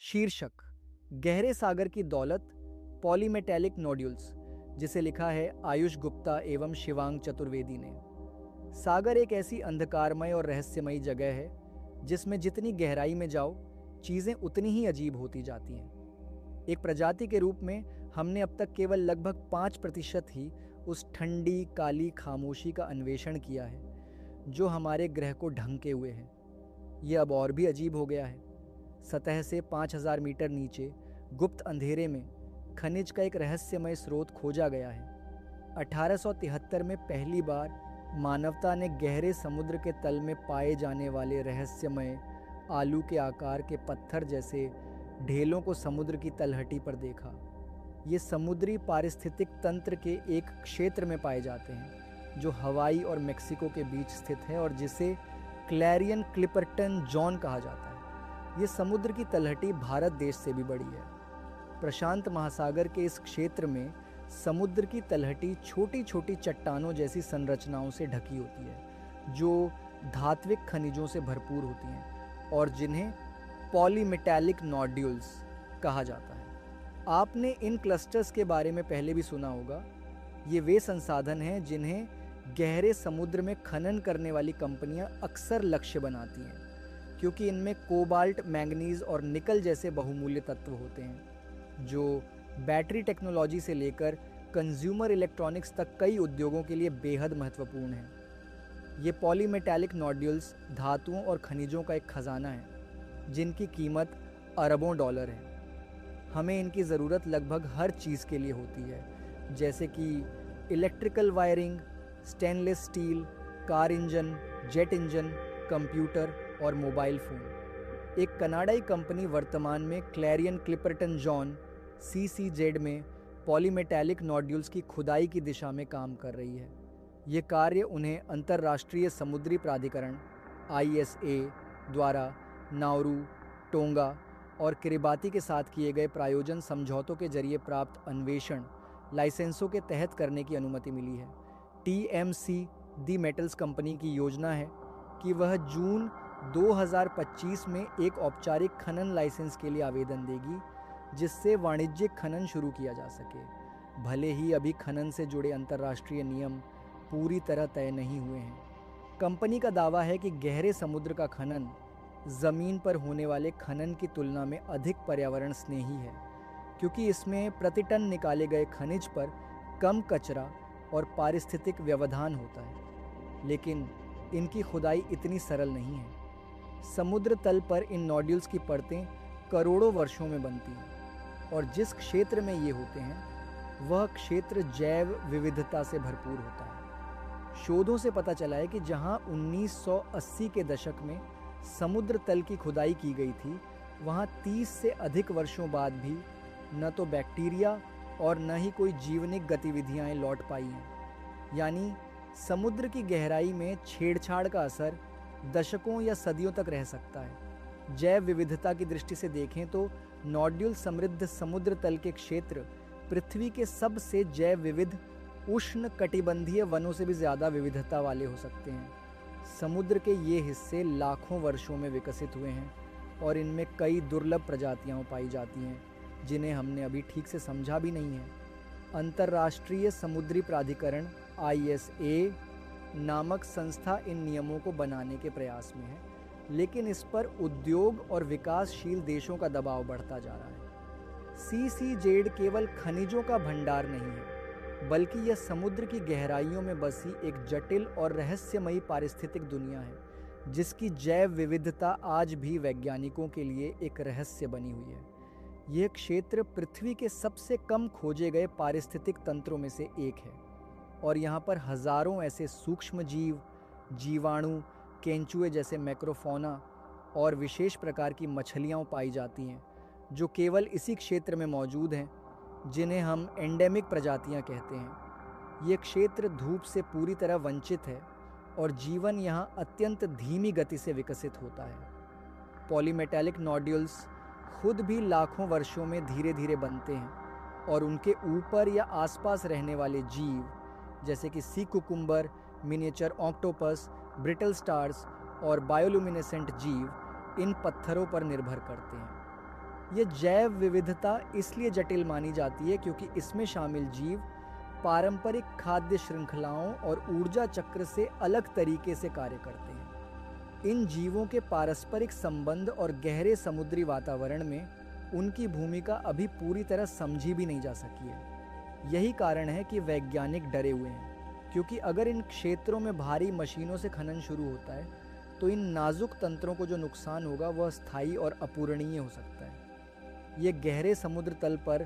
शीर्षक: गहरे सागर की दौलत, पॉलीमेटैलिक नोड्यूल्स, जिसे लिखा है आयुष गुप्ता एवं शिवांग चतुर्वेदी ने। सागर एक ऐसी अंधकारमय और रहस्यमयी जगह है जिसमें जितनी गहराई में जाओ चीजें उतनी ही अजीब होती जाती हैं। एक प्रजाति के रूप में हमने अब तक केवल लगभग 5% ही उस ठंडी काली खामोशी का अन्वेषण किया है जो हमारे ग्रह को ढंके हुए है। यह अब और भी अजीब हो गया है। सतह से 5000 मीटर नीचे गुप्त अंधेरे में खनिज का एक रहस्यमय स्रोत खोजा गया है। 1873 में पहली बार मानवता ने गहरे समुद्र के तल में पाए जाने वाले रहस्यमय आलू के आकार के पत्थर जैसे ढेलों को समुद्र की तलहटी पर देखा। ये समुद्री पारिस्थितिक तंत्र के एक क्षेत्र में पाए जाते हैं जो हवाई और मेक्सिको के बीच स्थित है और जिसे क्लैरियन क्लिपर्टन जॉन कहा जाता है। ये समुद्र की तलहटी भारत देश से भी बड़ी है। प्रशांत महासागर के इस क्षेत्र में समुद्र की तलहटी छोटी छोटी चट्टानों जैसी संरचनाओं से ढकी होती है जो धात्विक खनिजों से भरपूर होती हैं और जिन्हें पॉलीमेटैलिक नोड्यूल्स कहा जाता है। आपने इन क्लस्टर्स के बारे में पहले भी सुना होगा। ये वे संसाधन हैं जिन्हें गहरे समुद्र में खनन करने वाली कंपनियां अक्सर लक्ष्य बनाती हैं क्योंकि इनमें कोबाल्ट, मैंगनीज और निकल जैसे बहुमूल्य तत्व होते हैं जो बैटरी टेक्नोलॉजी से लेकर कंज्यूमर इलेक्ट्रॉनिक्स तक कई उद्योगों के लिए बेहद महत्वपूर्ण हैं। ये पॉलीमेटैलिक नोड्यूल्स धातुओं और खनिजों का एक खजाना है जिनकी कीमत अरबों डॉलर है। हमें इनकी ज़रूरत लगभग हर चीज़ के लिए होती है, जैसे कि electrical wiring, stainless steel, car engine, jet engine, computer और मोबाइल फ़ोन। एक कनाडाई कंपनी वर्तमान में क्लैरियन क्लिपर्टन जॉन CCZ में पॉलीमेटैलिक नोड्यूल्स की खुदाई की दिशा में काम कर रही है। ये कार्य उन्हें अंतर्राष्ट्रीय समुद्री प्राधिकरण ISA द्वारा नाउरू, टोंगा और किरिबाती के साथ किए गए प्रायोजन समझौतों के जरिए प्राप्त अन्वेषण लाइसेंसों के तहत करने की अनुमति मिली है। TMC दी मेटल्स कंपनी की योजना है कि वह जून 2025 में एक औपचारिक खनन लाइसेंस के लिए आवेदन देगी जिससे वाणिज्यिक खनन शुरू किया जा सके। भले ही अभी खनन से जुड़े अंतर्राष्ट्रीय नियम पूरी तरह तय नहीं हुए हैं। कंपनी का दावा है कि गहरे समुद्र का खनन ज़मीन पर होने वाले खनन की तुलना में अधिक पर्यावरण स्नेही है क्योंकि इसमें प्रति टन निकाले गए खनिज पर कम कचरा और पारिस्थितिक व्यवधान होता है। लेकिन इनकी खुदाई इतनी सरल नहीं है। समुद्र तल पर इन नोड्यूल्स की परतें करोड़ों वर्षों में बनती हैं और जिस क्षेत्र में ये होते हैं वह क्षेत्र जैव विविधता से भरपूर होता है। शोधों से पता चला है कि जहां 1980 के दशक में समुद्र तल की खुदाई की गई थी वहां 30 से अधिक वर्षों बाद भी न तो बैक्टीरिया और न ही कोई जीवनिक गतिविधियां लौट पाई हैं। यानी समुद्र की गहराई में छेड़छाड़ का असर दशकों या सदियों तक रह सकता है। जैव विविधता की दृष्टि से देखें तो नोड्यूल समृद्ध समुद्र तल के क्षेत्र पृथ्वी के सबसे जैव विविध उष्ण कटिबंधीय वनों से भी ज़्यादा विविधता वाले हो सकते हैं। समुद्र के ये हिस्से लाखों वर्षों में विकसित हुए हैं और इनमें कई दुर्लभ प्रजातियां पाई जाती हैं जिन्हें हमने अभी ठीक से समझा भी नहीं है। अंतर्राष्ट्रीय समुद्री प्राधिकरण ISA नामक संस्था इन नियमों को बनाने के प्रयास में है, लेकिन इस पर उद्योग और विकासशील देशों का दबाव बढ़ता जा रहा है। CCZ केवल खनिजों का भंडार नहीं है, बल्कि यह समुद्र की गहराइयों में बसी एक जटिल और रहस्यमयी पारिस्थितिक दुनिया है जिसकी जैव विविधता आज भी वैज्ञानिकों के लिए एक रहस्य बनी हुई है। यह क्षेत्र पृथ्वी के सबसे कम खोजे गए पारिस्थितिक तंत्रों में से एक है और यहाँ पर हजारों ऐसे सूक्ष्म जीव, जीवाणु, केंचुए जैसे मैक्रोफोना और विशेष प्रकार की मछलियाँ पाई जाती हैं जो केवल इसी क्षेत्र में मौजूद हैं, जिन्हें हम एंडेमिक प्रजातियाँ कहते हैं। ये क्षेत्र धूप से पूरी तरह वंचित है और जीवन यहाँ अत्यंत धीमी गति से विकसित होता है। पॉलीमेटैलिक नोड्यूल्स खुद भी लाखों वर्षों में धीरे धीरे बनते हैं और उनके ऊपर या आसपास रहने वाले जीव जैसे कि sea cucumber, miniature octopus, brittle stars और बायोल्यूमिनेसेंट जीव इन पत्थरों पर निर्भर करते हैं। ये जैव विविधता इसलिए जटिल मानी जाती है क्योंकि इसमें शामिल जीव पारंपरिक खाद्य श्रृंखलाओं और ऊर्जा चक्र से अलग तरीके से कार्य करते हैं। इन जीवों के पारस्परिक संबंध और गहरे समुद्री वातावरण में उनकी भूमिका अभी पूरी तरह समझी भी नहीं जा सकी है। यही कारण है कि वैज्ञानिक डरे हुए हैं, क्योंकि अगर इन क्षेत्रों में भारी मशीनों से खनन शुरू होता है तो इन नाजुक तंत्रों को जो नुकसान होगा वह स्थायी और अपूरणीय हो सकता है। ये गहरे समुद्र तल पर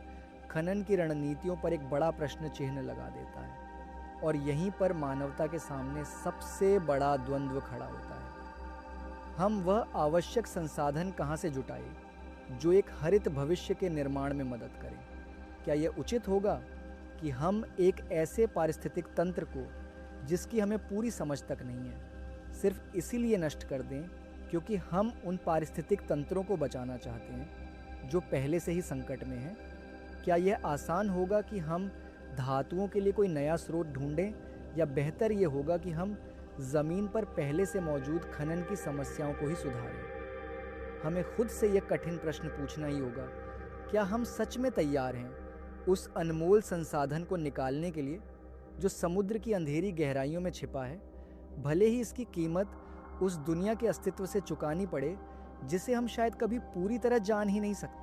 खनन की रणनीतियों पर एक बड़ा प्रश्न चिन्ह लगा देता है और यहीं पर मानवता के सामने सबसे बड़ा द्वंद्व खड़ा होता है। हम वह आवश्यक संसाधन कहाँ से जुटाएं जो एक हरित भविष्य के निर्माण में मदद करें? क्या यह उचित होगा कि हम एक ऐसे पारिस्थितिक तंत्र को जिसकी हमें पूरी समझ तक नहीं है सिर्फ इसीलिए नष्ट कर दें क्योंकि हम उन पारिस्थितिक तंत्रों को बचाना चाहते हैं जो पहले से ही संकट में हैं? क्या यह आसान होगा कि हम धातुओं के लिए कोई नया स्रोत ढूंढें, या बेहतर यह होगा कि हम ज़मीन पर पहले से मौजूद खनन की समस्याओं को ही सुधारें? हमें खुद से यह कठिन प्रश्न पूछना ही होगा, क्या हम सच में तैयार हैं उस अनमोल संसाधन को निकालने के लिए जो समुद्र की अंधेरी गहराइयों में छिपा है, भले ही इसकी कीमत उस दुनिया के अस्तित्व से चुकानी पड़े जिसे हम शायद कभी पूरी तरह जान ही नहीं सकते।